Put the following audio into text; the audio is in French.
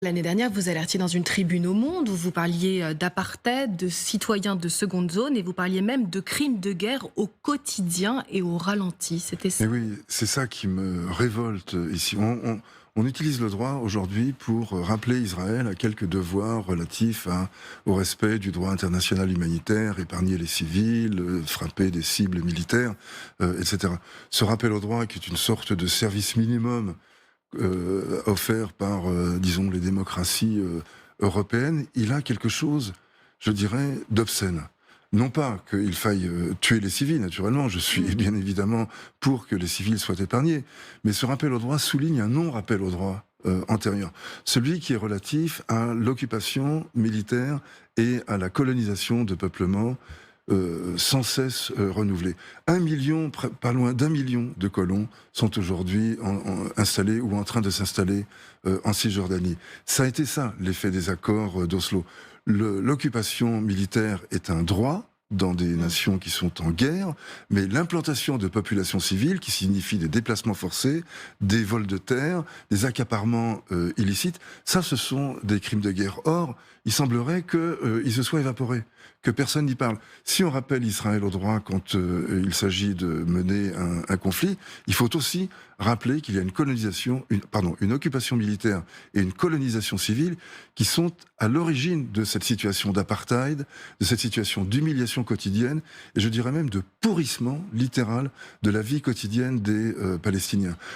L'année dernière, vous alertiez dans une tribune au Monde où vous parliez d'apartheid, de citoyens de seconde zone et vous parliez même de crimes de guerre au quotidien et au ralenti. C'était Mais ça? oui, c'est ça qui me révolte ici. On utilise le droit aujourd'hui pour rappeler Israël à quelques devoirs relatifs au respect du droit international humanitaire, épargner les civils, frapper des cibles militaires, etc. Ce rappel au droit qui est une sorte de service minimum offert par, disons, les démocraties européennes, il a quelque chose, je dirais, d'obscène. Non pas qu'il faille tuer les civils, naturellement, je suis Mm. bien évidemment pour que les civils soient épargnés, mais ce rappel au droit souligne un non-rappel au droit antérieur, celui qui est relatif à l'occupation militaire et à la colonisation de peuplements sans cesse renouvelés. 1 million, pas loin d'1 million de colons sont aujourd'hui installés ou en train de s'installer en Cisjordanie. Ça a été ça, l'effet des accords d'Oslo. L'occupation militaire est un droit dans des Mm. nations qui sont en guerre, mais l'implantation de populations civiles, qui signifie des déplacements forcés, des vols de terre, des accaparements illicites, ça, ce sont des crimes de guerre. Or, il semblerait qu'ils se soient évaporés, que personne n'y parle. Si on rappelle Israël au droit quand il s'agit de mener un conflit, il faut aussi rappeler qu'il y a une colonisation, une occupation militaire et une colonisation civile qui sont à l'origine de cette situation d'apartheid, de cette situation d'humiliation quotidienne, et je dirais même de pourrissement littéral de la vie quotidienne des Palestiniens.